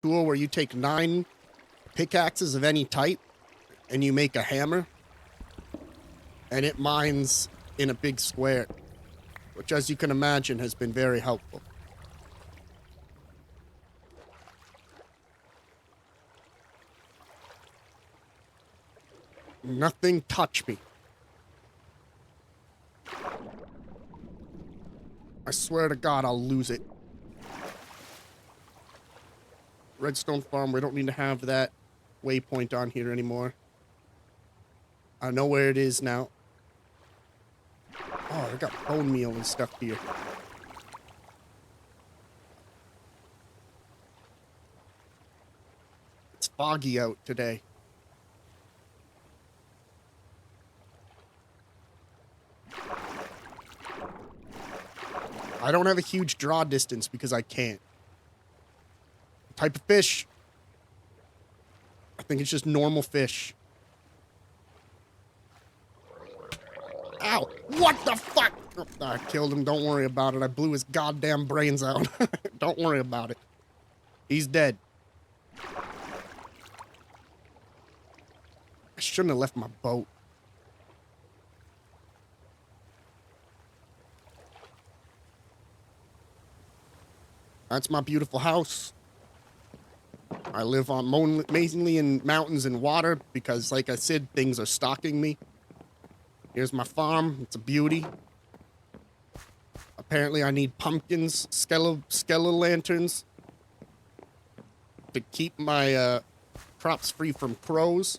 tool where you take 9 pickaxes of any type and you make a hammer, and it mines in a big square, which, as you can imagine, has been very helpful. Nothing touch me. I swear to God, I'll lose it. Redstone farm, we don't need to have that waypoint on here anymore. I know where it is now. Oh, I got bone meal and stuff here. It's foggy out today. I don't have a huge draw distance because I can't. Type of fish. I think it's just normal fish. Ow! What the fuck? Oh, I killed him. Don't worry about it. I blew his goddamn brains out. Don't worry about it. He's dead. I shouldn't have left my boat. That's my beautiful house. I live on amazingly in mountains and water because, like I said, things are stalking me. Here's my farm. It's a beauty. Apparently, I need pumpkins, skeletal lanterns to keep my crops free from crows.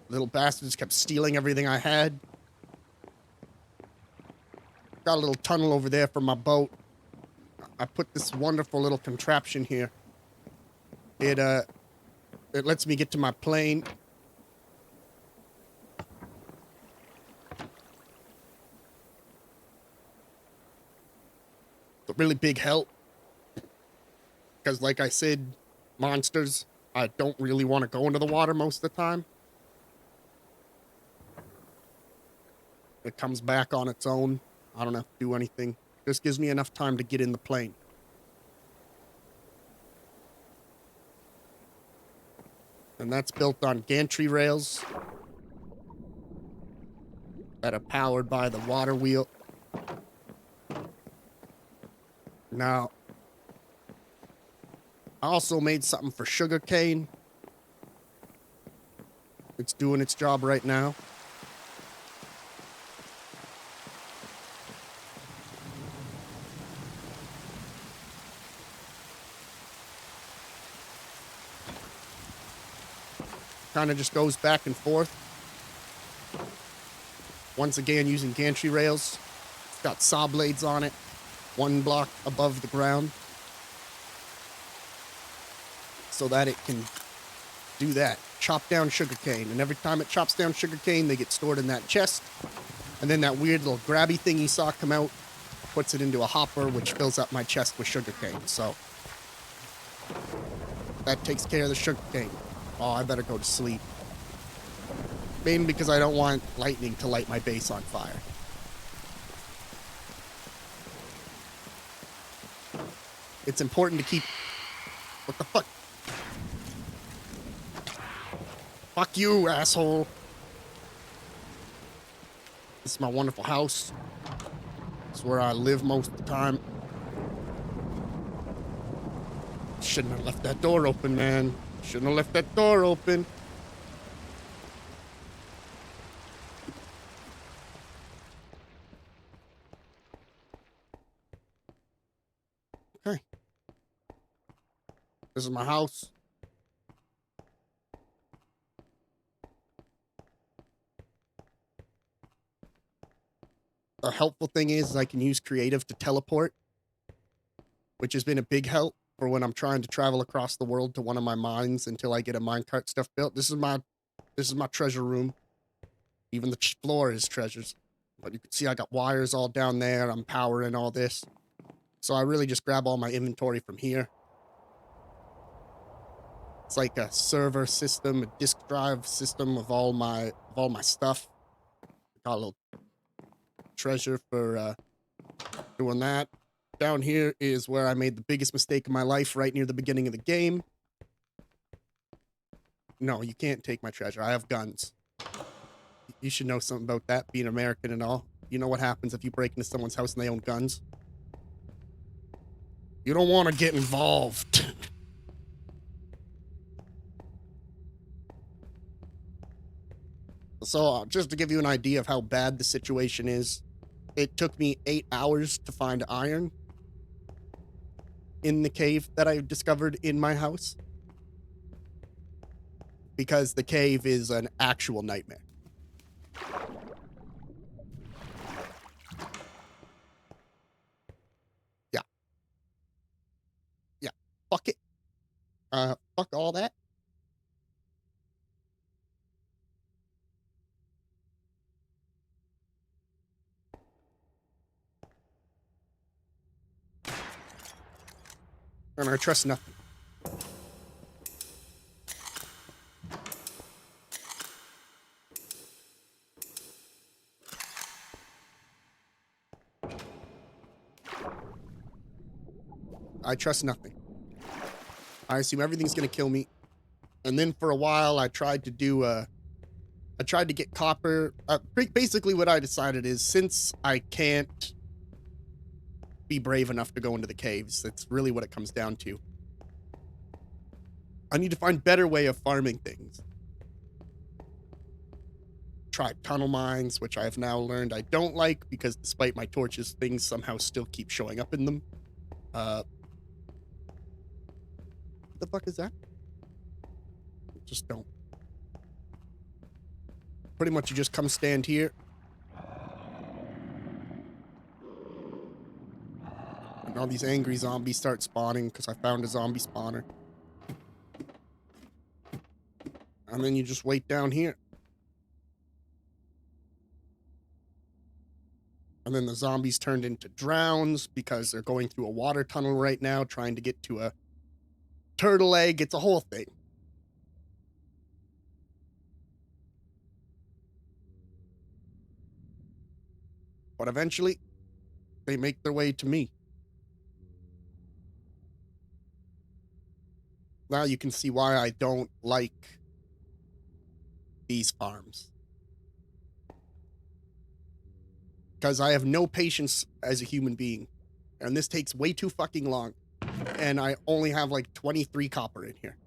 Little bastards kept stealing everything I had. Got a little tunnel over there for my boat. I put this wonderful little contraption here. It lets me get to my plane. It's a really big help. Because like I said, monsters, I don't really want to go into the water most of the time. It comes back on its own. I don't have to do anything. Just gives me enough time to get in the plane. And that's built on gantry rails that are powered by the water wheel. Now, I also made something for sugarcane. It's doing its job right now. Kind of just goes back and forth. Once again, using gantry rails. It's got saw blades on it. 1 block above the ground. So that it can do that. Chop down sugarcane. And every time it chops down sugarcane, they get stored in that chest. And then that weird little grabby thing you saw come out puts it into a hopper, which fills up my chest with sugarcane. So that takes care of the sugarcane. Oh, I better go to sleep. Mainly because I don't want lightning to light my base on fire. It's important to keep... What the fuck? Fuck you, asshole. This is my wonderful house. It's where I live most of the time. Shouldn't have left that door open, man. Shouldn't have left that door open. Okay. This is my house. The helpful thing is I can use creative to teleport, which has been a big help for when I'm trying to travel across the world to one of my mines until I get a minecart stuff built. This is my treasure room. Even the floor is treasures. But you can see I got wires all down there. I'm powering all this. So I really just grab all my inventory from here. It's like a server system, a disk drive system of all my stuff. Got a little treasure for doing that. Down here is where I made the biggest mistake of my life right near the beginning of the game. No, you can't take my treasure. I have guns. You should know something about that, being American and all. You know what happens if you break into someone's house and they own guns? You don't want to get involved. So, just to give you an idea of how bad the situation is, it took me 8 hours to find iron in the cave that I discovered in my house. Because the cave is an actual nightmare. Yeah. Yeah. Fuck it. Fuck all that. And I trust nothing. I trust nothing. I assume everything's gonna kill me. And then for a while, I tried to get copper. Basically, what I decided is since I can't be brave enough to go into the caves, that's really what it comes down to. I need to find better way of farming things. Tried tunnel mines, which I have now learned I don't like because despite my torches, things somehow still keep showing up in them. What the fuck is that? Just don't. Pretty much you just come stand here. And all these angry zombies start spawning because I found a zombie spawner. And then you just wait down here. And then the zombies turned into drowns because they're going through a water tunnel right now trying to get to a turtle egg. It's a whole thing. But eventually, they make their way to me. Now you can see why I don't like these farms. Because I have no patience as a human being. And this takes way too fucking long. And I only have like 23 copper in here.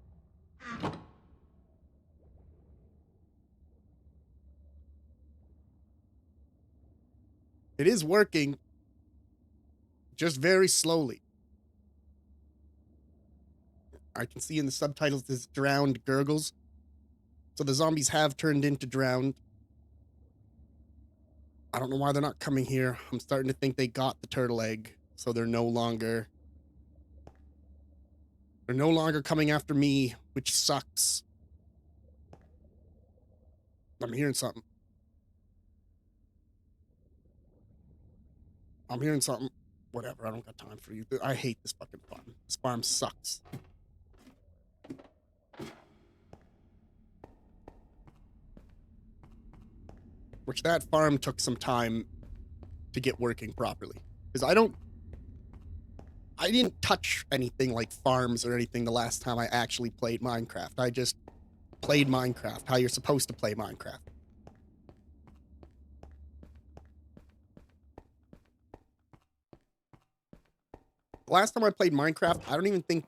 It is working, just very slowly. I can see in the subtitles this drowned gurgles. So the zombies have turned into drowned. I don't know why they're not coming here. I'm starting to think they got the turtle egg. So they're no longer coming after me, which sucks. I'm hearing something. Whatever, I don't got time for you. I hate this fucking farm. This farm sucks. Which that farm took some time to get working properly. Because I didn't touch anything like farms or anything the last time I actually played Minecraft. I just played Minecraft, how you're supposed to play Minecraft. The last time I played Minecraft, I don't even think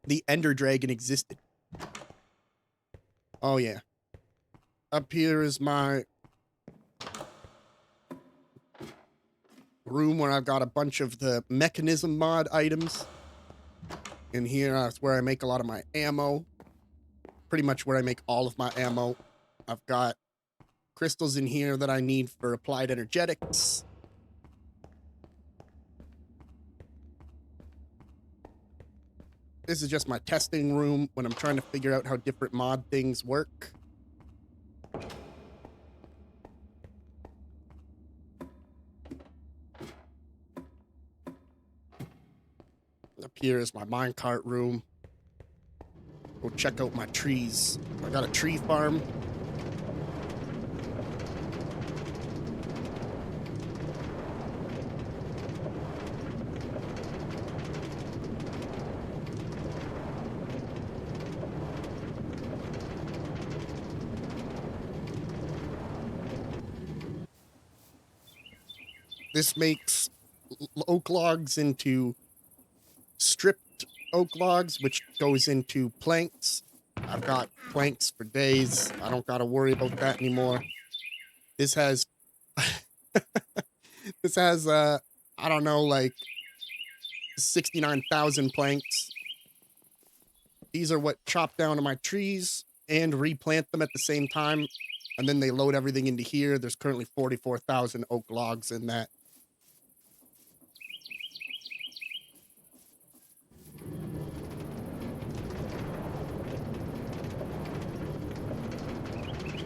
the Ender Dragon existed. Oh yeah. Up here is my room where I've got a bunch of the mechanism mod items. In here, that's where I make a lot of my ammo. Pretty much where I make all of my ammo. I've got crystals in here that I need for applied energetics. This is just my testing room when I'm trying to figure out how different mod things work. Up here is my minecart room. Go check out my trees. I got a tree farm. This makes oak logs into stripped oak logs, which goes into planks. I've got planks for days. I don't got to worry about that anymore. This has, this has, I don't know, like 69,000 planks. These are what chop down to my trees and replant them at the same time. And then they load everything into here. There's currently 44,000 oak logs in that.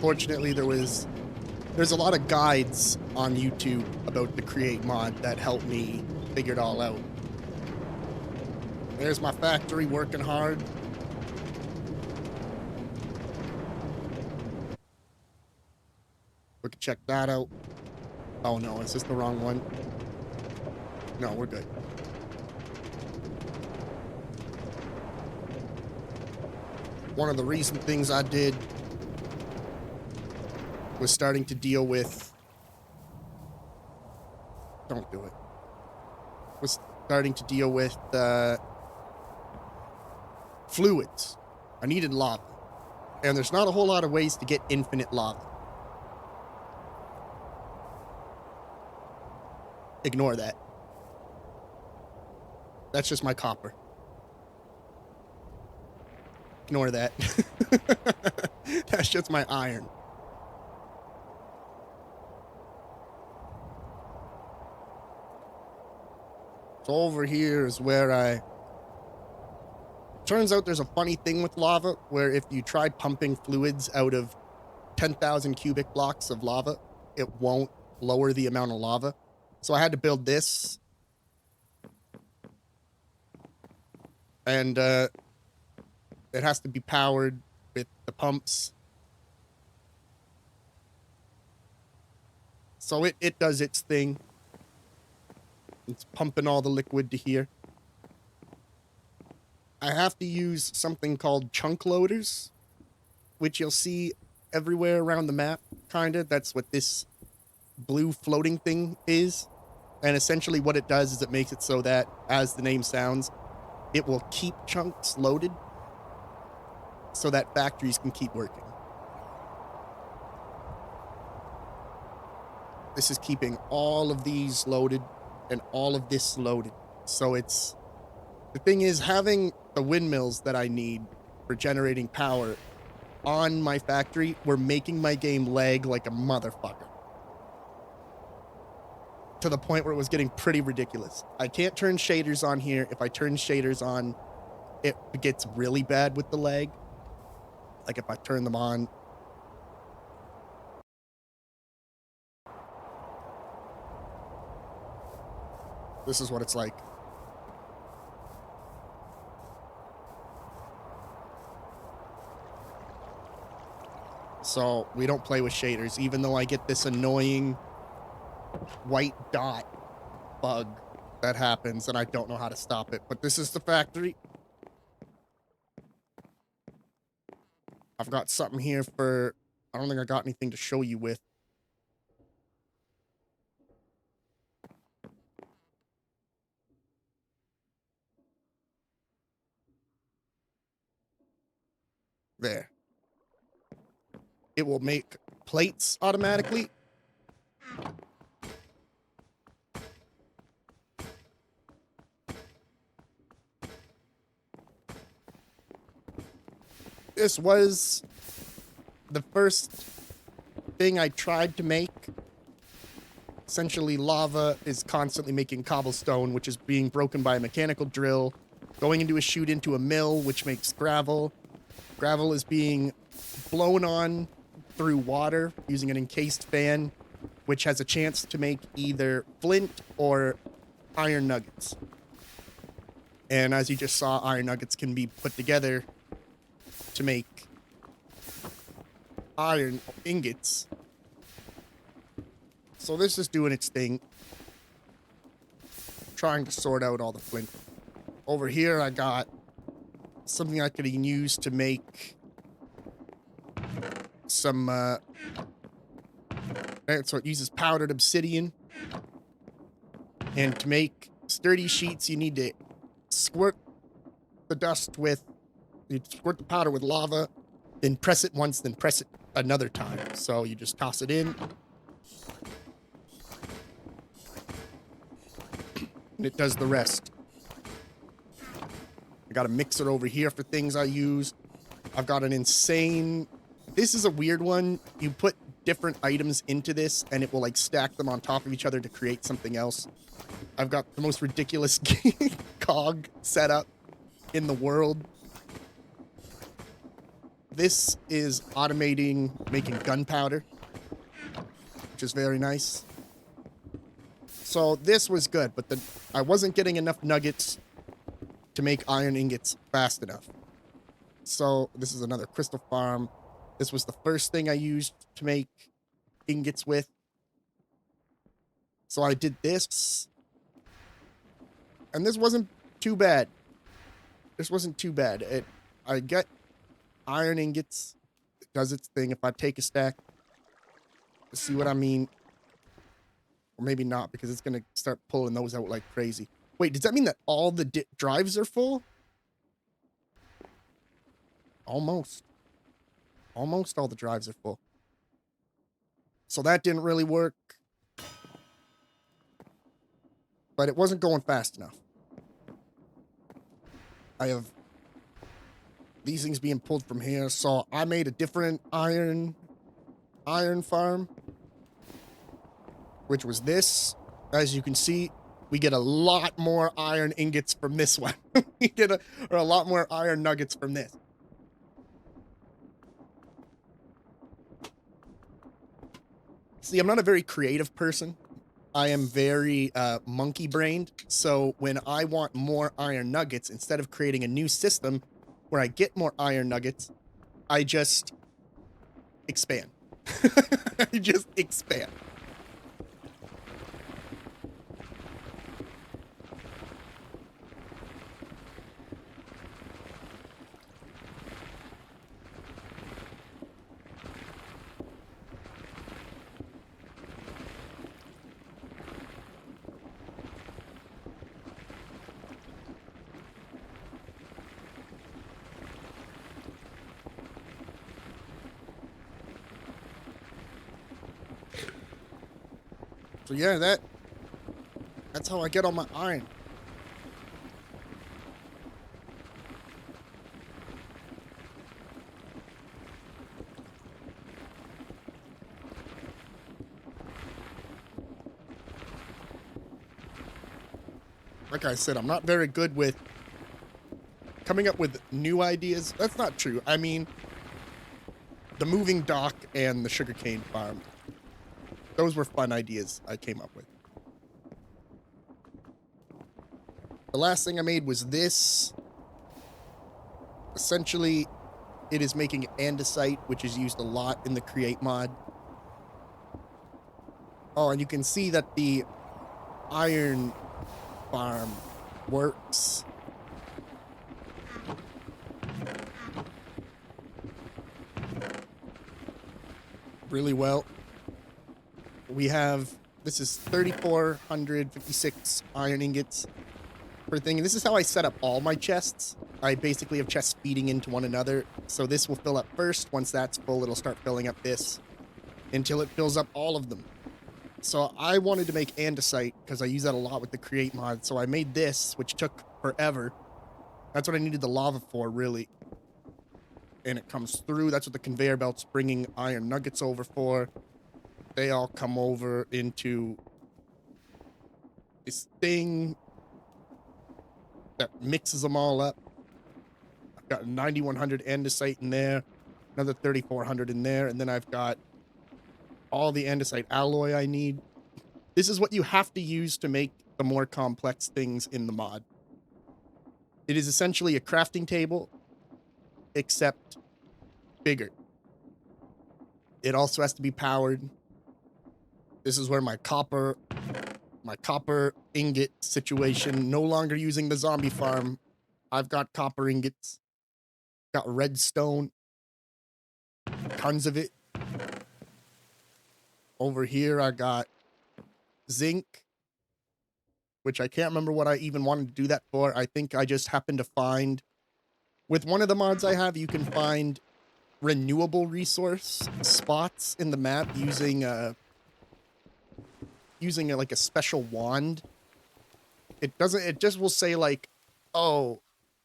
Fortunately, there's a lot of guides on YouTube about the Create mod that helped me figure it all out. There's my factory working hard. We can check that out. Oh no, is this the wrong one? No, we're good. One of the recent things I did was starting to deal with... Don't do it. Was starting to deal with fluids. I needed lava. And there's not a whole lot of ways to get infinite lava. Ignore that. That's just my copper. Ignore that. That's just my iron. So over here is where turns out there's a funny thing with lava, where if you try pumping fluids out of 10,000 cubic blocks of lava, it won't lower the amount of lava. So I had to build this. And it has to be powered with the pumps. So it does its thing. It's pumping all the liquid to here. I have to use something called chunk loaders, which you'll see everywhere around the map, kinda. That's what this blue floating thing is. And essentially what it does is it makes it so that, as the name sounds, it will keep chunks loaded so that factories can keep working. This is keeping all of these loaded and all of this loaded. So it's... The thing is, having the windmills that I need for generating power on my factory were making my game lag like a motherfucker. To the point where it was getting pretty ridiculous. I can't turn shaders on here. If I turn shaders on, it gets really bad with the lag. Like if I turn them on. This is what it's like. So we don't play with shaders, even though I get this annoying white dot bug that happens and I don't know how to stop it. But this is the factory. I've got something here for... I don't think I got anything to show you with. There. It will make plates automatically. This was the first thing I tried to make. Essentially, lava is constantly making cobblestone, which is being broken by a mechanical drill, going into a chute into a mill, which makes gravel. Gravel is being blown on through water using an encased fan, which has a chance to make either flint or iron nuggets. And as you just saw, iron nuggets can be put together to make iron ingots. So this is doing its thing. Trying to sort out all the flint. Over here I got something I could use to make some so it uses powdered obsidian. And to make sturdy sheets, you need to squirt the dust with, you squirt the powder with lava, then press it once, then press it another time. So you just toss it in, and it does the rest. I got a mixer over here for things I use. I've got an insane... This is a weird one. You put different items into this, and it will, like, stack them on top of each other to create something else. I've got the most ridiculous cog setup in the world. This is automating making gunpowder, which is very nice. So this was good, but I wasn't getting enough nuggets to make iron ingots fast enough. So this is another crystal farm. This was the first thing I used to make ingots with. So I did this. And this wasn't too bad. This wasn't too bad. I got iron ingots. It does its thing. If I take a stack, see what I mean? Or maybe not, because it's going to start pulling those out like crazy. Wait, does that mean that all the drives are full? Almost. Almost all the drives are full. So that didn't really work. But it wasn't going fast enough. I have these things being pulled from here. So I made a different iron farm, which was this. As you can see, we get a lot more iron ingots from this one. We get a lot more iron nuggets from this. See, I'm not a very creative person. I am very monkey-brained. So when I want more iron nuggets, instead of creating a new system where I get more iron nuggets, I just expand. I just expand. So yeah, that's how I get all my iron. Like I said, I'm not very good with coming up with new ideas. That's not true. I mean, the moving dock and the sugarcane farm. Those were fun ideas I came up with. The last thing I made was this. Essentially, it is making andesite, which is used a lot in the Create mod. Oh, and you can see that the iron farm works. Really well. We have, this is 3,456 iron ingots per thing. And this is how I set up all my chests. I basically have chests feeding into one another. So this will fill up first. Once that's full, it'll start filling up this until it fills up all of them. So I wanted to make andesite because I use that a lot with the Create mod. So I made this, which took forever. That's what I needed the lava for, really. And it comes through. That's what the conveyor belt's bringing iron nuggets over for. They all come over into this thing that mixes them all up. I've got 9,100 andesite in there, another 3,400 in there, and then I've got all the andesite alloy I need. This is what you have to use to make the more complex things in the mod. It is essentially a crafting table, except bigger. It also has to be powered. This is where my copper ingot situation, no longer using the zombie farm. I've got copper ingots, got redstone, tons of it. Over here, I got zinc, which I can't remember what I even wanted to do that for. I think I just happened to find with one of the mods I have, you can find renewable resource spots in the map using like a special wand. It just will say like, oh,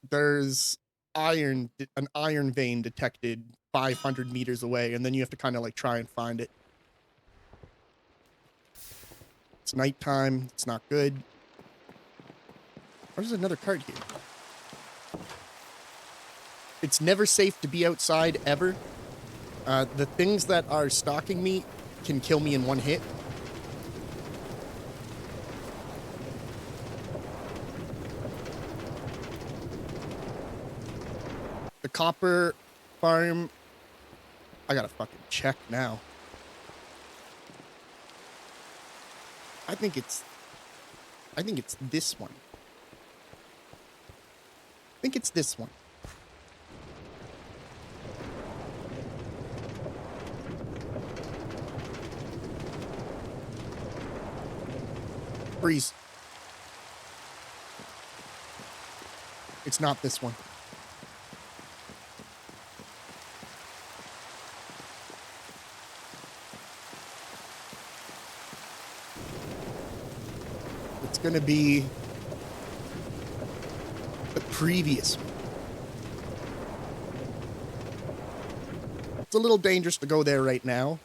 there's an iron vein detected 500 meters away, and then you have to kind of like try and find it. It's nighttime. It's not good. There's another card here. It's never safe to be outside ever. The things that are stalking me can kill me in one hit. The copper farm. I gotta fucking check now. I think it's this one. I think it's this one. Freeze. It's not this one. It's gonna be the previous one. It's a little dangerous to go there right now.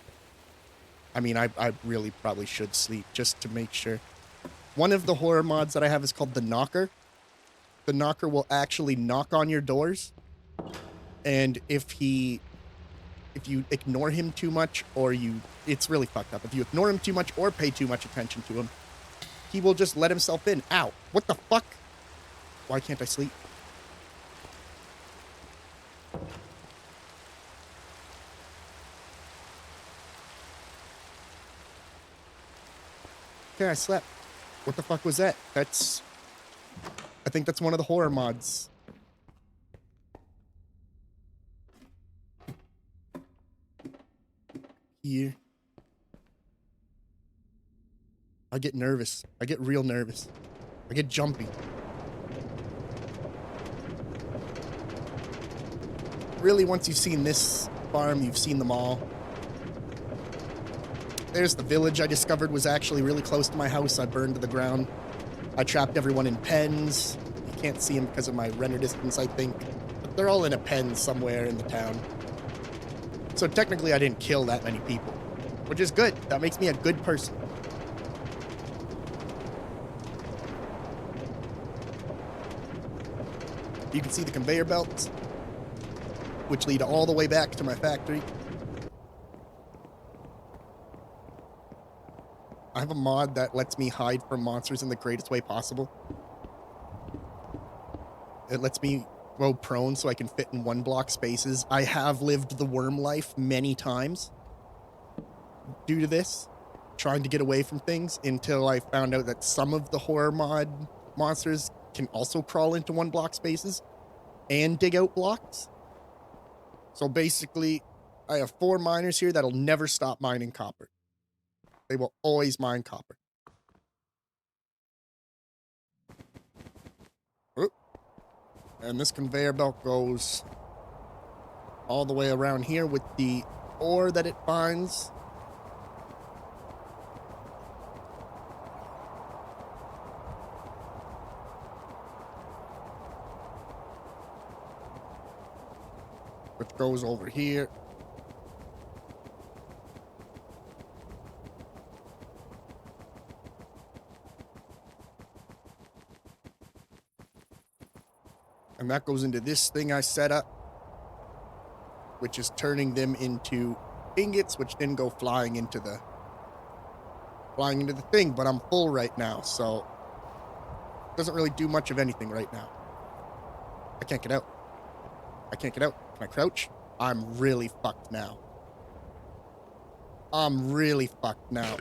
I mean, I really probably should sleep just to make sure. One of the horror mods that I have is called the Knocker. The Knocker will actually knock on your doors, and if you ignore him too much, or it's really fucked up. If you ignore him too much or pay too much attention to him, he will just let himself in. Ow! What the fuck? Why can't I sleep? Okay, I slept. What the fuck was that? I think that's one of the horror mods. Here. I get nervous. I get real nervous. I get jumpy. Really, once you've seen this farm, you've seen them all. There's the village I discovered was actually really close to my house. I burned to the ground. I trapped everyone in pens. You can't see them because of my render distance, I think. But they're all in a pen somewhere in the town. So technically I didn't kill that many people, which is good. That makes me a good person. You can see the conveyor belts, which lead all the way back to my factory. I have a mod that lets me hide from monsters in the greatest way possible. It lets me go prone so I can fit in 1 block spaces. I have lived the worm life many times due to this, trying to get away from things until I found out that some of the horror mod monsters can also crawl into 1 block spaces and dig out blocks. So basically, I have 4 miners here that'll never stop mining copper. They will always mine copper. Oop. And this conveyor belt goes all the way around here with the ore that it finds. Which goes over here. And that goes into this thing I set up, which is turning them into ingots, which then go flying into the thing. But I'm full right now, so it doesn't really do much of anything right now. I can't get out. I can't get out. Can I crouch? I'm really fucked now. I'm really fucked now.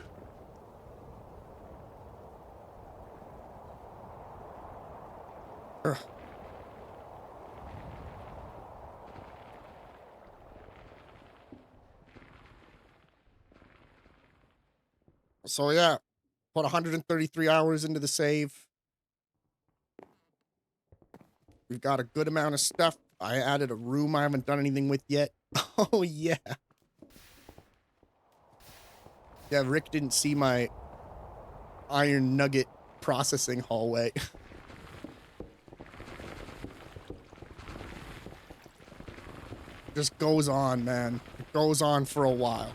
Ugh. So yeah, Put 133 hours into the save. We've got a good amount of stuff. I added a room I haven't done anything with yet. Oh, yeah. Yeah, Rick didn't see my iron nugget processing hallway. Just goes on, man. It goes on for a while.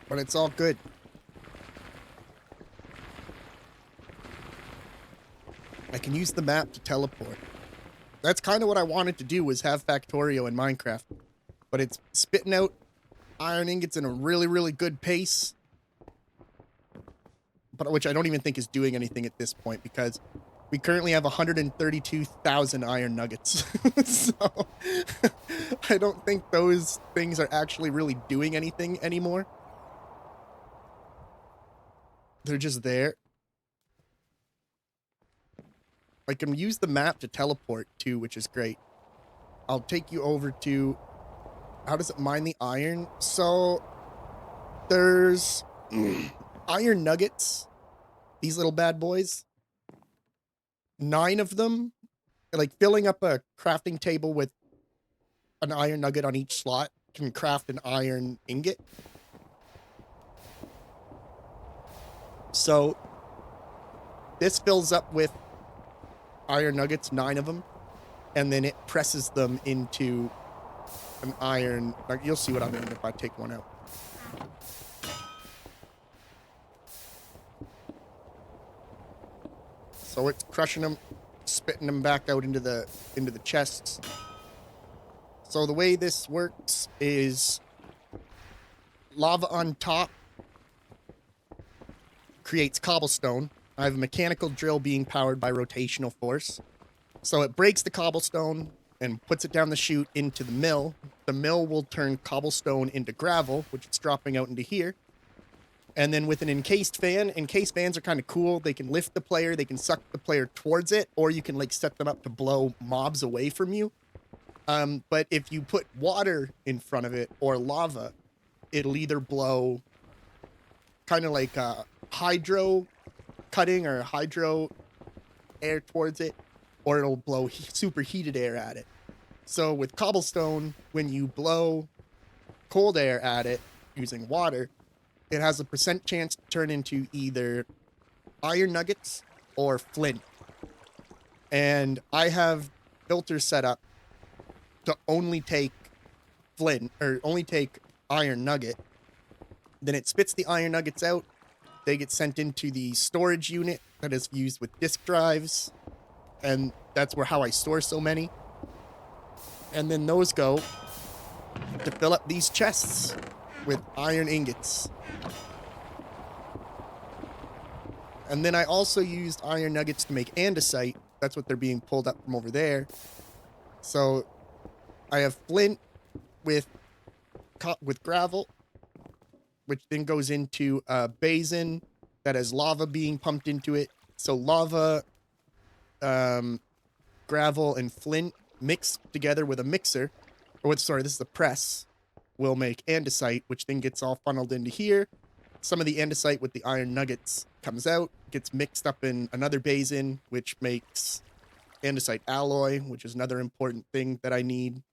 But it's all good. I can use the map to teleport. That's kind of what I wanted to do, was have Factorio in Minecraft. But it's spitting out iron ingots in a really, really good pace. But which I don't even think is doing anything at this point, because we currently have 132,000 iron nuggets. So I don't think those things are actually really doing anything anymore. They're just there. I can use the map to teleport too, which is great. I'll take you over to... How does it mine the iron? So there's iron nuggets. These little bad boys. 9 of them. Like filling up a crafting table with an iron nugget on each slot can craft an iron ingot. So this fills up with iron nuggets, 9 of them, and then it presses them into an iron. Like, you'll see what I mean if I take one out. So it's crushing them, spitting them back out into the chests. So the way this works is lava on top creates cobblestone. I have a mechanical drill being powered by rotational force. So it breaks the cobblestone and puts it down the chute into the mill. The mill will turn cobblestone into gravel, which it's dropping out into here. And then with an encased fans are kind of cool. They can lift the player, they can suck the player towards it, or you can like set them up to blow mobs away from you. But if you put water in front of it or lava, it'll either blow kind of like hydro cutting or hydro air towards it, or it'll blow superheated air at it. So with cobblestone, when you blow cold air at it using water, it has a % chance to turn into either iron nuggets or flint. And I have filters set up to only take flint, or only take iron nugget. Then it spits the iron nuggets out. They get sent into the storage unit that is used with disk drives. And that's how I store so many. And then those go to fill up these chests with iron ingots. And then I also used iron nuggets to make andesite. That's what they're being pulled up from over there. So I have flint with gravel, which then goes into a basin that has lava being pumped into it. So lava, gravel, and flint mixed together with a mixer, this is a press, will make andesite, which then gets all funneled into here. Some of the andesite with the iron nuggets comes out, gets mixed up in another basin, which makes andesite alloy, which is another important thing that I need.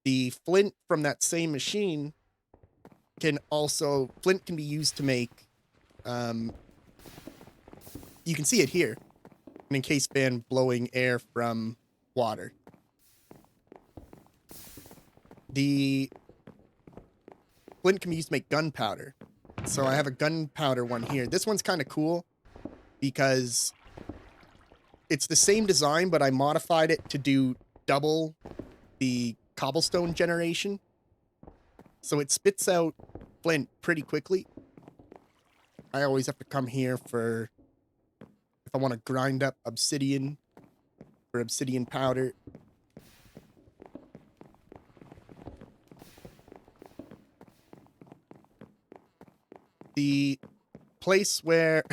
The flint from that same machine can be used to make, you can see it here, an encased fan blowing air from water. The flint can be used to make gunpowder. So I have a gunpowder one here. This one's kind of cool because it's the same design, but I modified it to do double the cobblestone generation. So it spits out flint pretty quickly. I always have to come here if I want to grind up obsidian for obsidian powder. The place where,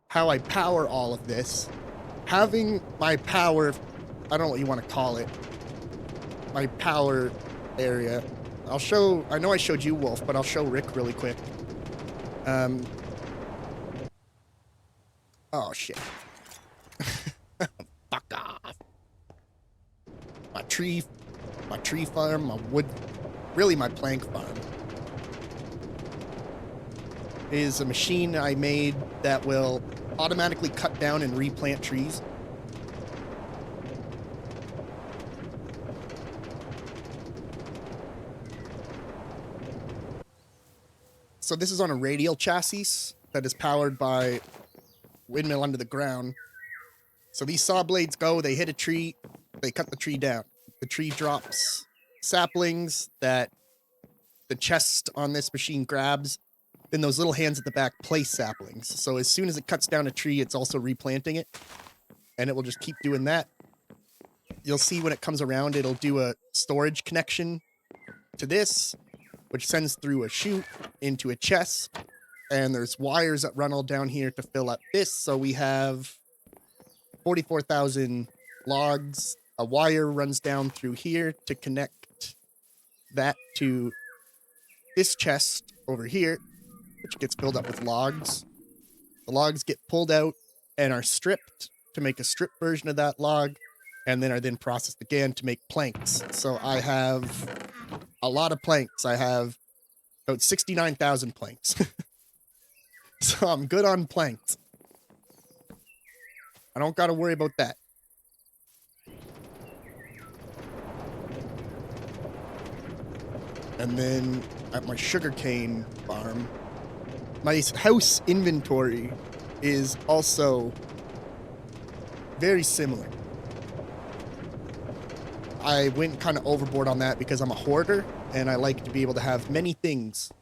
how I power all of this, having my power, I don't know what you want to call it, my power area. I'll show, I know I showed you Wolf, but I'll show Rick really quick. Um, oh shit. Fuck off. My tree farm, my wood, really my plank farm, is a machine I made that will automatically cut down and replant trees. So this is on a radial chassis that is powered by windmill under the ground. So these saw blades go, they hit a tree, they cut the tree down. The tree drops saplings that the chest on this machine grabs. Then those little hands at the back place saplings. So as soon as it cuts down a tree, it's also replanting it. And it will just keep doing that. You'll see when it comes around, it'll do a storage connection to this, which sends through a chute into a chest. And there's wires that run all down here to fill up this. So we have 44,000 logs. A wire runs down through here to connect that to this chest over here, which gets filled up with logs. The logs get pulled out and are stripped to make a strip version of that log, and then are then processed again to make planks. So I have a lot of planks. I have about 69,000 planks. So I'm good on planks. I don't got to worry about that. And then at my sugarcane farm, my house inventory is also very similar. I went kind of overboard on that because I'm a hoarder and I like to be able to have many things.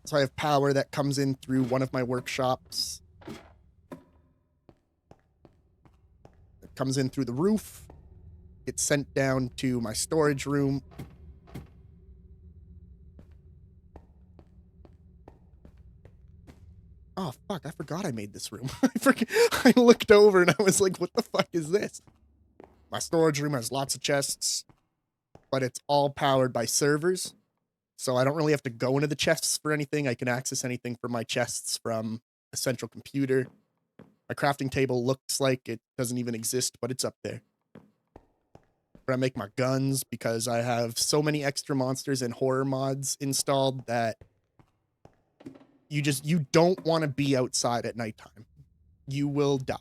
So I have power that comes in through one of my workshops. It comes in through the roof. It's sent down to my storage room. Oh, fuck, I forgot I made this room. I looked over and I was like, what the fuck is this? My storage room has lots of chests, but it's all powered by servers. So I don't really have to go into the chests for anything. I can access anything from my chests from a central computer. My crafting table looks like it doesn't even exist, but it's up there. Where I make my guns, because I have so many extra monsters and horror mods installed that you don't want to be outside at nighttime. You will die.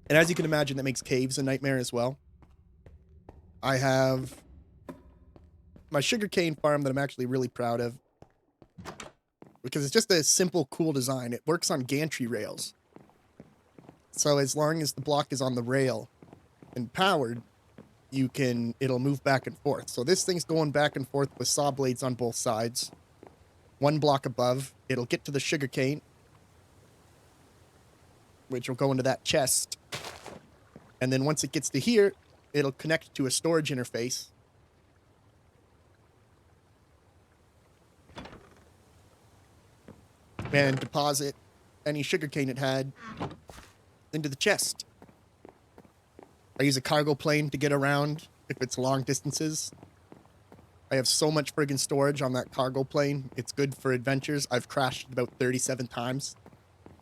And as you can imagine, that makes caves a nightmare as well. I have my sugarcane farm that I'm actually really proud of, because it's just a simple, cool design. It works on gantry rails. So as long as the block is on the rail and powered, it'll move back and forth. So this thing's going back and forth with saw blades on both sides. One block above, it'll get to the sugarcane, which will go into that chest. And then once it gets to here, it'll connect to a storage interface. And deposit any sugarcane it had into the chest. I use a cargo plane to get around if it's long distances. I have so much friggin' storage on that cargo plane. It's good for adventures. I've crashed about 37 times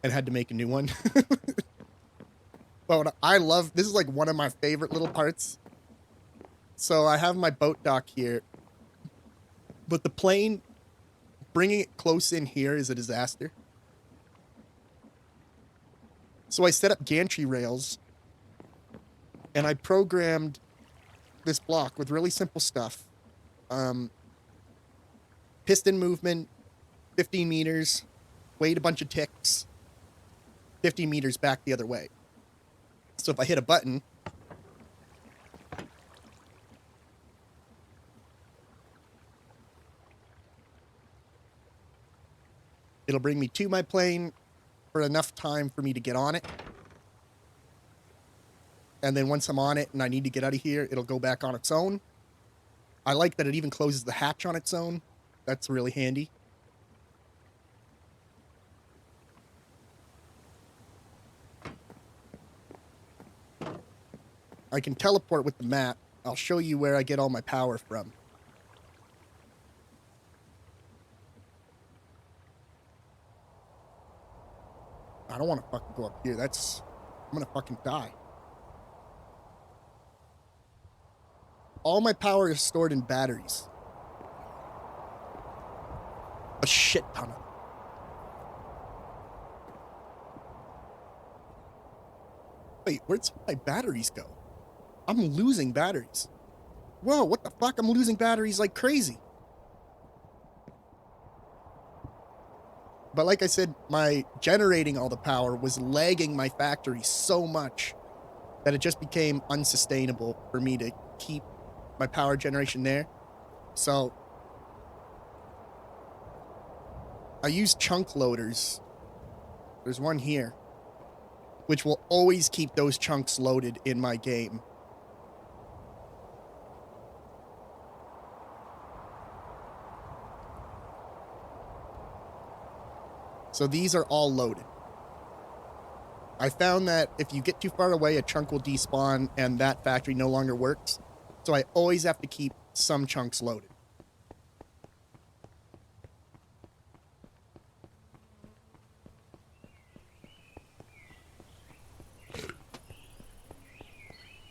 and had to make a new one. But I love, this is like one of my favorite little parts. So I have my boat dock here, but the plane, bringing it close in here is a disaster. So I set up gantry rails and I programmed this block with really simple stuff. Piston movement, 15 meters, weighed a bunch of ticks, 50 meters back the other way. So if I hit a button, it'll bring me to my plane for enough time for me to get on it. And then once I'm on it and I need to get out of here, it'll go back on its own. I like that it even closes the hatch on its own. That's really handy. I can teleport with the map. I'll show you where I get all my power from. I don't want to fucking go up here. I'm gonna fucking die. All my power is stored in batteries. A shit ton of them. Wait, where'd my batteries go? I'm losing batteries. Whoa, what the fuck? I'm losing batteries like crazy. But like I said, my generating all the power was lagging my factory so much that it just became unsustainable for me to keep my power generation there. So I use chunk loaders. There's one here, which will always keep those chunks loaded in my game. So these are all loaded. I found that if you get too far away, a chunk will despawn and that factory no longer works. So I always have to keep some chunks loaded.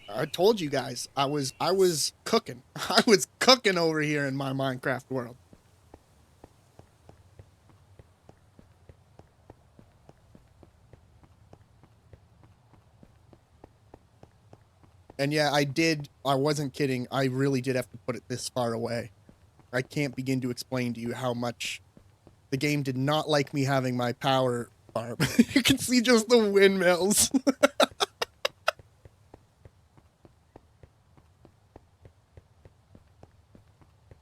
I told you guys, I was cooking. I was cooking over here in my Minecraft world. And yeah, I wasn't kidding. I really did have to put it this far away. I can't begin to explain to you how much the game did not like me having my power farm. You can see just the windmills.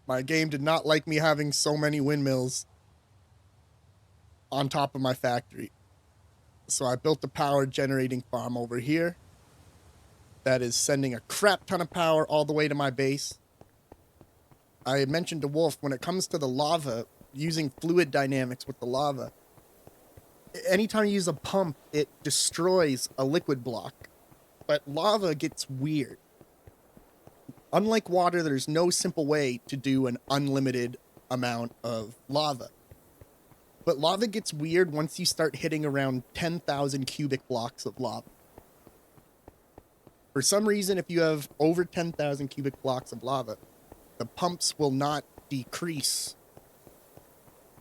My game did not like me having so many windmills on top of my factory. So I built a power generating farm over here that is sending a crap ton of power all the way to my base. I mentioned to Wolf, when it comes to the lava, using fluid dynamics with the lava, anytime you use a pump, it destroys a liquid block. But lava gets weird. Unlike water, there's no simple way to do an unlimited amount of lava. But lava gets weird once you start hitting around 10,000 cubic blocks of lava. For some reason, if you have over 10,000 cubic blocks of lava, the pumps will not decrease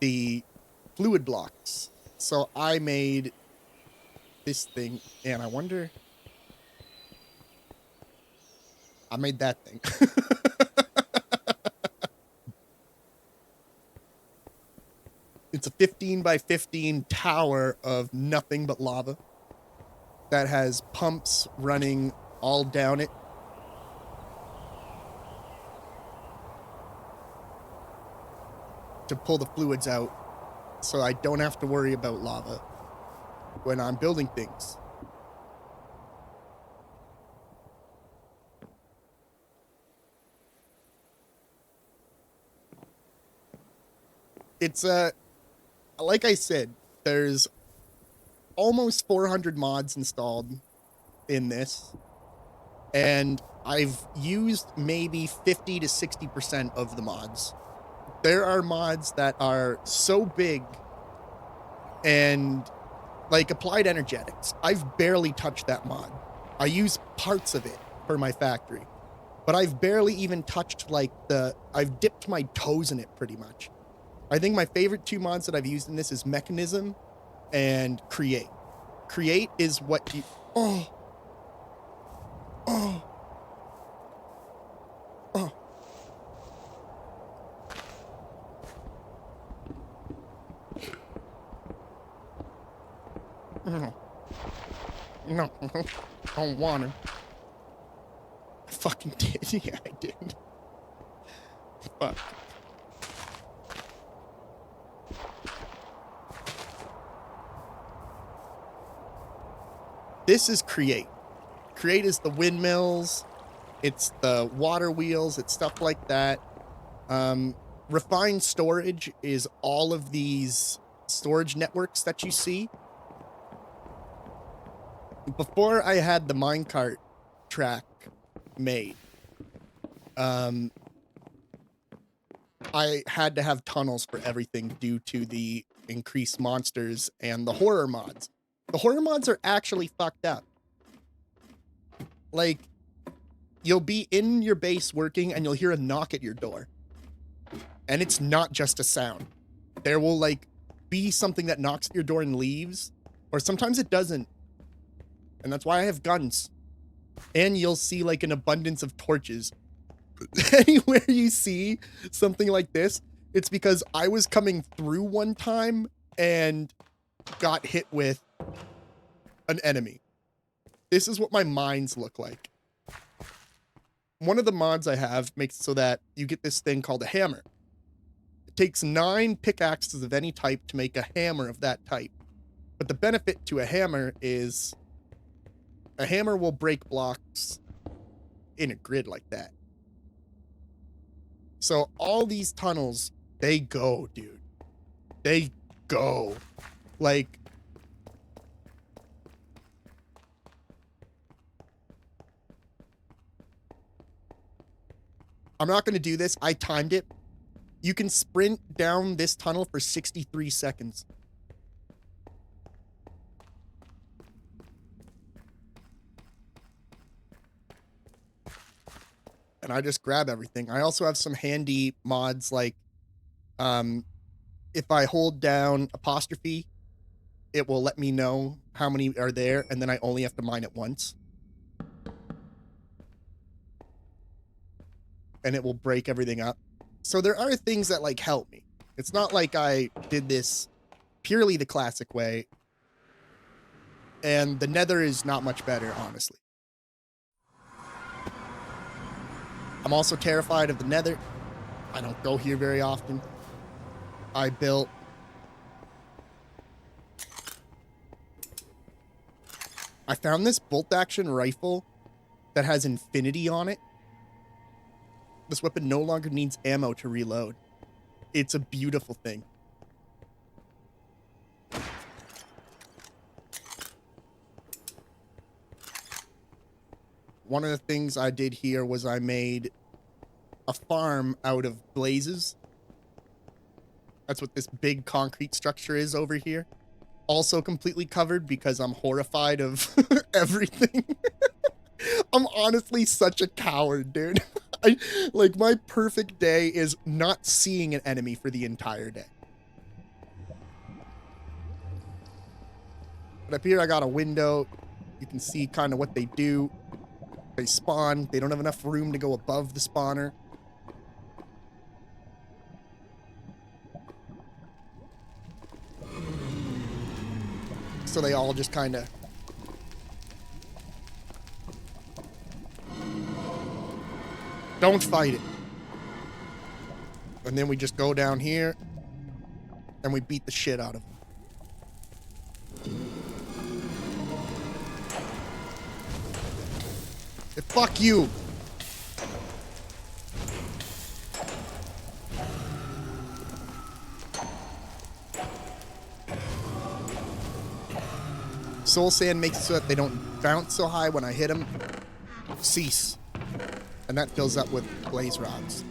the fluid blocks. So I made this thing, and I wonder... I made that thing. It's a 15 by 15 tower of nothing but lava that has pumps running all down it. To pull the fluids out so I don't have to worry about lava when I'm building things. It's like I said, there's almost 400 mods installed in this, and I've used maybe 50 to 60% of the mods. There are mods that are so big, and like Applied Energetics, I've barely touched that mod. I use parts of it for my factory, but I've barely even touched I've dipped my toes in it pretty much. I think my favorite two mods that I've used in this is Mechanism and Create. Create is what you... Oh. No. Don't want to. I fucking did. Yeah, I did. Fuck. This is Create. Create is the windmills. It's the water wheels. It's stuff like that. Refined storage is all of these storage networks that you see. Before I had the minecart track, made, I had to have tunnels for everything due to the increased monsters and the horror mods. The horror mods are actually fucked up. Like, you'll be in your base working and you'll hear a knock at your door. And it's not just a sound. There will, like, be something that knocks at your door and leaves. Or sometimes it doesn't. And that's why I have guns. And you'll see, like, an abundance of torches. Anywhere you see something like this, it's because I was coming through one time and got hit with an enemy. This is what my mines look like. One of the mods I have makes it so that you get this thing called a hammer. It takes 9 pickaxes of any type to make a hammer of that type. But the benefit to a hammer is a hammer will break blocks in a grid like that. So all these tunnels, they go, dude. They go. Like, I'm not going to do this. I timed it. You can sprint down this tunnel for 63 seconds. And I just grab everything. I also have some handy mods like, if I hold down apostrophe, it will let me know how many are there, and then I only have to mine it once. And it will break everything up. So there are things that, like, help me. It's not like I did this purely the classic way. And the nether is not much better, honestly. I'm also terrified of the nether. I don't go here very often. I found this bolt action rifle that has infinity on it. This weapon no longer needs ammo to reload. It's a beautiful thing. One of the things I did here was I made a farm out of blazes. That's what this big concrete structure is over here. Also completely covered because I'm horrified of everything. I'm honestly such a coward, dude. Like, my perfect day is not seeing an enemy for the entire day. But up here I got a window. You can see kind of what they do. They spawn. They don't have enough room to go above the spawner. So they all just kind of... Don't fight it. And then we just go down here and we beat the shit out of them. Hey, fuck you. Soul Sand makes it so that they don't bounce so high when I hit them. Cease. And that fills up with blaze rods.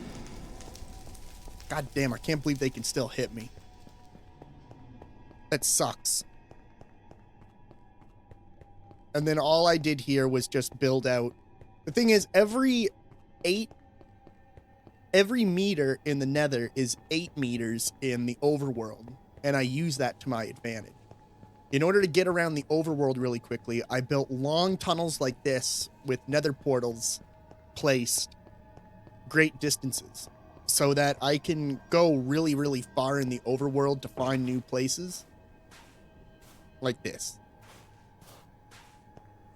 God damn, I can't believe they can still hit me. That sucks. And then all I did here was just build out. The thing is, every meter in the nether is 8 meters in the overworld. And I use that to my advantage. In order to get around the overworld really quickly, I built long tunnels like this with nether portals placed great distances so that I can go really, really far in the overworld to find new places like this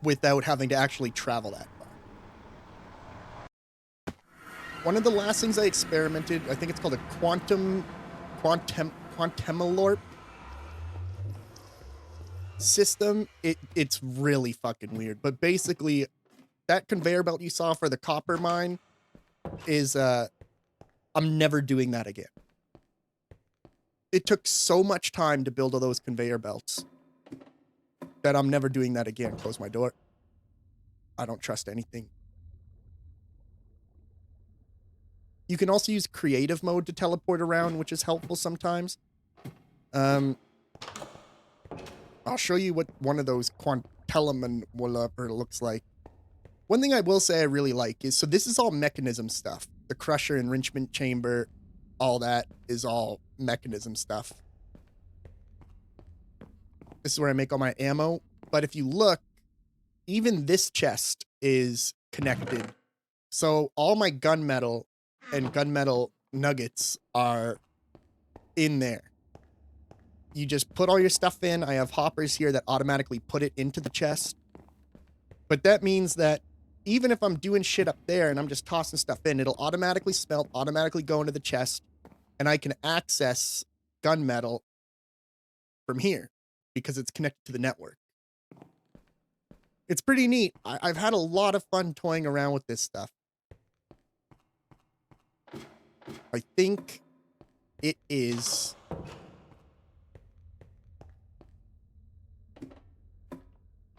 without having to actually travel that far. One of the last things I experimented, I think it's called a quantumolorp system. It's really fucking weird, but basically that conveyor belt you saw for the copper mine is I'm never doing that again. It took so much time to build all those conveyor belts that I'm never doing that again. Close my door. I don't trust anything. You can also use creative mode to teleport around, which is helpful sometimes. Um, I'll show you what one of those quantelum whatever looks like. One thing I will say I really like is, so this is all mechanism stuff. The crusher, enrichment chamber, all that is all mechanism stuff. This is where I make all my ammo. But if you look, even this chest is connected. So all my gunmetal and gunmetal nuggets are in there. You just put all your stuff in. I have hoppers here that automatically put it into the chest. But that means that even if I'm doing shit up there and I'm just tossing stuff in, it'll automatically smelt, automatically go into the chest, and I can access gunmetal from here because it's connected to the network. It's pretty neat. I've had a lot of fun toying around with this stuff. I think it is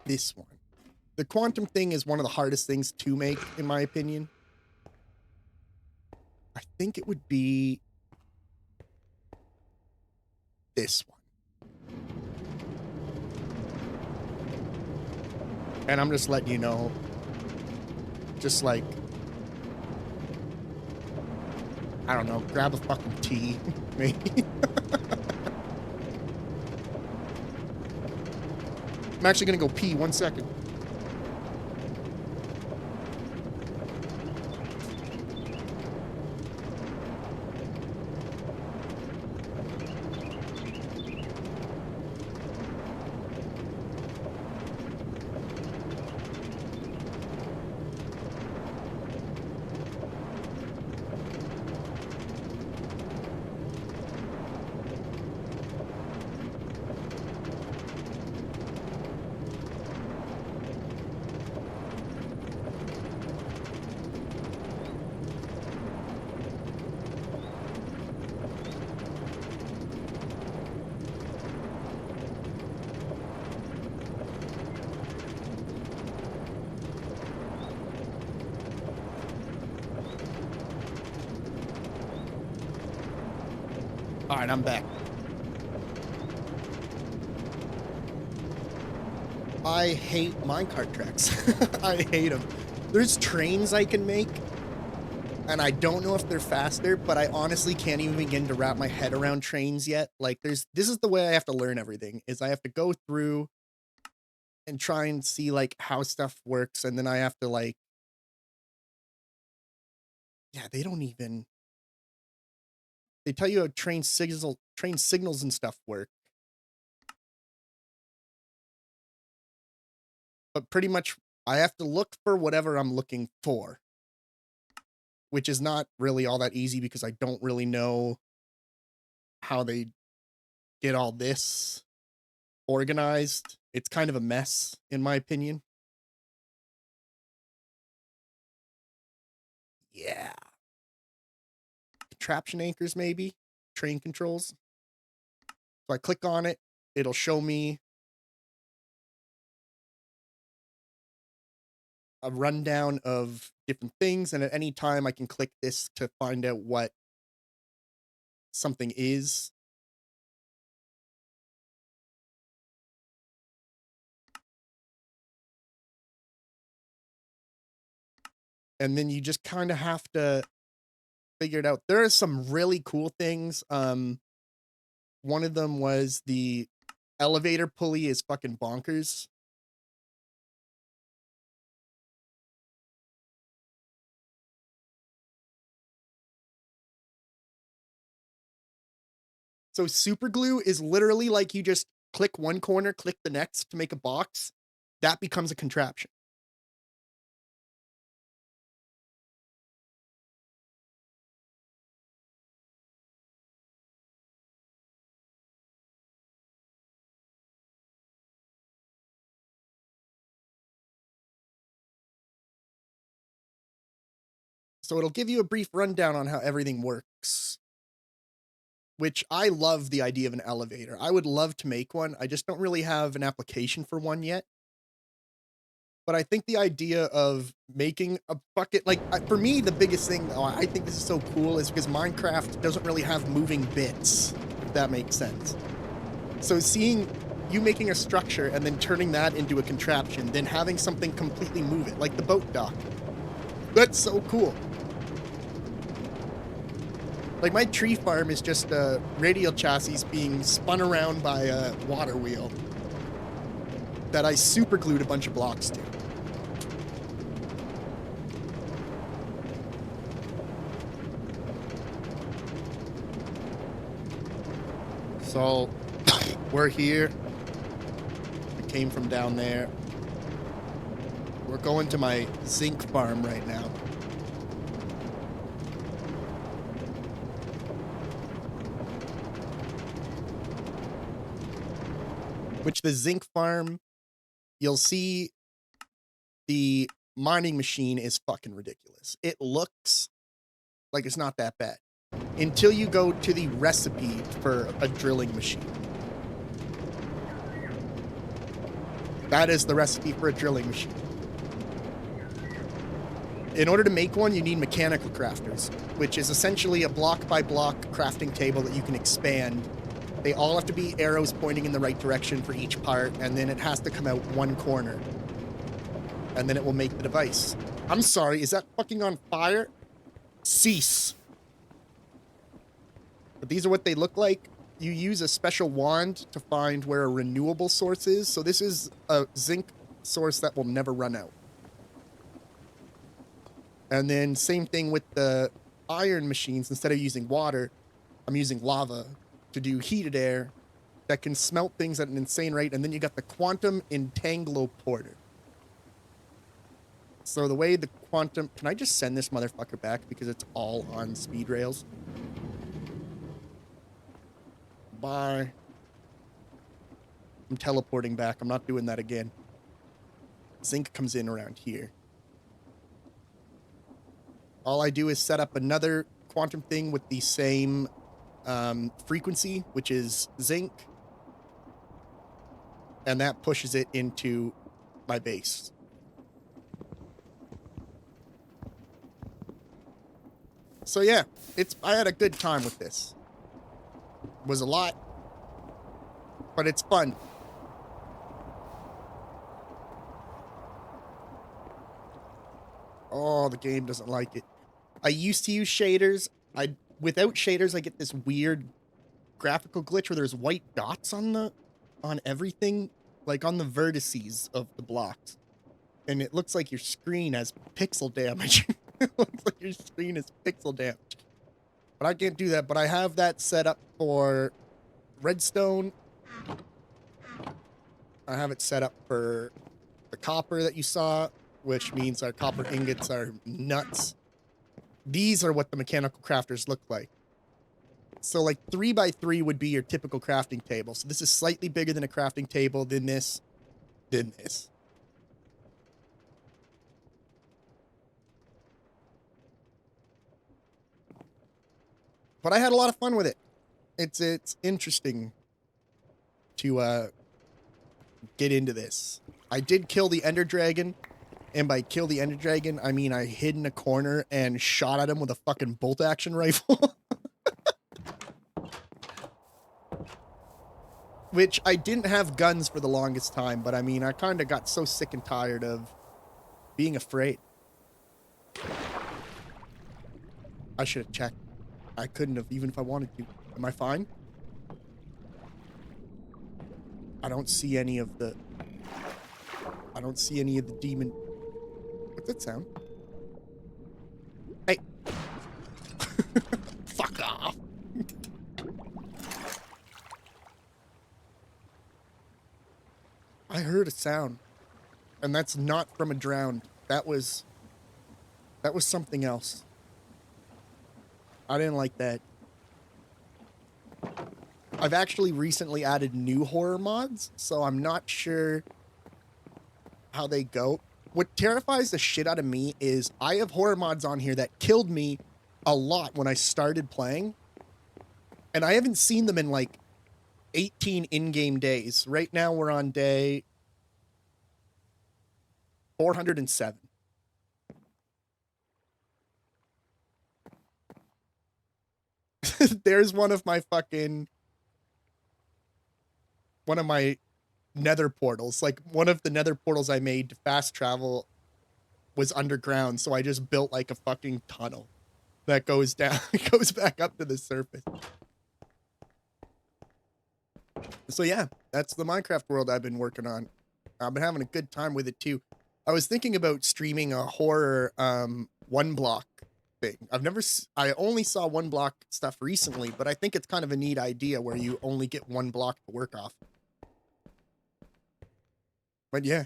this one. The quantum thing is one of the hardest things to make, in my opinion. I think it would be this one. And I'm just letting you know, just like, I don't know, grab a fucking tea, maybe. I'm actually gonna go pee 1 second. All right, I'm back. I hate minecart tracks. I hate them. There's trains I can make, and I don't know if they're faster, but I honestly can't even begin to wrap my head around trains yet. Like, this is the way I have to learn everything, is I have to go through and try and see, like, how stuff works, and then I have to, like, yeah, they don't even, they tell you how train signals and stuff work, but pretty much I have to look for whatever I'm looking for, which is not really all that easy because I don't really know how they get all this organized. It's kind of a mess, in my opinion. Yeah. Contraption anchors, maybe? Train controls. So I click on it, it'll show me a rundown of different things, and at any time I can click this to find out what something is. And then you just kind of have to figure it out. There are some really cool things. One of them was the elevator pulley is fucking bonkers. So super glue is literally like you just click one corner, click the next to make a box. That becomes a contraption. So it'll give you a brief rundown on how everything works, which I love the idea of an elevator. I would love to make one. I just don't really have an application for one yet. But I think the idea of making a bucket, like, for me, the biggest thing, I think this is so cool is because Minecraft doesn't really have moving bits, if that makes sense. So seeing you making a structure and then turning that into a contraption, then having something completely move it, like the boat dock. That's so cool. Like, my tree farm is just a radial chassis being spun around by a water wheel that I super glued a bunch of blocks to. So, we're here. We came from down there. We're going to my zinc farm right now. Which the zinc farm, you'll see the mining machine is fucking ridiculous. It looks like it's not that bad until you go to the recipe for a drilling machine. That is the recipe for a drilling machine. In order to make one, you need mechanical crafters, which is essentially a block by block crafting table that you can expand. They all have to be arrows pointing in the right direction for each part, and then it has to come out one corner. And then it will make the device. I'm sorry, is that fucking on fire? Cease. But these are what they look like. You use a special wand to find where a renewable source is. So this is a zinc source that will never run out. And then same thing with the iron machines. Instead of using water, I'm using lava to do heated air that can smelt things at an insane rate. And then you got the quantum entangloporter. So the way the quantum... Can I just send this motherfucker back because it's all on speed rails? Bye. I'm teleporting back. I'm not doing that again. Zinc comes in around here. All I do is set up another quantum thing with the same frequency, which is zinc. And that pushes it into my base. So yeah, I had a good time with this. It was a lot, but it's fun. Oh, the game doesn't like it. I used to use shaders. Without shaders, I get this weird graphical glitch where there's white dots on everything, like on the vertices of the blocks. And it looks like your screen has pixel damage. It looks like your screen is pixel damaged. But I can't do that. But I have that set up for redstone. I have it set up for the copper that you saw, which means our copper ingots are nuts. These are what the mechanical crafters look like. So like 3x3 would be your typical crafting table. So this is slightly bigger than a crafting table, then this, then this. But I had a lot of fun with it. It's interesting to get into this. I did kill the Ender Dragon, and by kill the Ender Dragon, I mean I hid in a corner and shot at him with a fucking bolt action rifle. Which I didn't have guns for the longest time, but I mean I kind of got so sick and tired of being afraid. I should have checked. I couldn't have, even if I wanted to. Am I fine? I don't see any of the demon. What's that sound? Hey. Fuck off. I heard a sound. And that's not from a drowned. That was something else. I didn't like that. I've actually recently added new horror mods, so I'm not sure how they go. What terrifies the shit out of me is I have horror mods on here that killed me a lot when I started playing. And I haven't seen them in like 18 in-game days. Right now we're on day 407. There's one of my nether portals. Like, one of the nether portals I made to fast travel was underground, so I just built like a fucking tunnel that goes down, goes back up to the surface. So yeah, that's the Minecraft world I've been working on. I've been having a good time with it too. I was thinking about streaming a horror one block thing. I only saw one block stuff recently, but I think it's kind of a neat idea where you only get one block to work off. But yeah,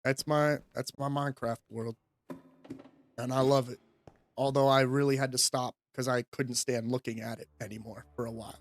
that's my Minecraft world, and I love it. Although I really had to stop because I couldn't stand looking at it anymore for a while.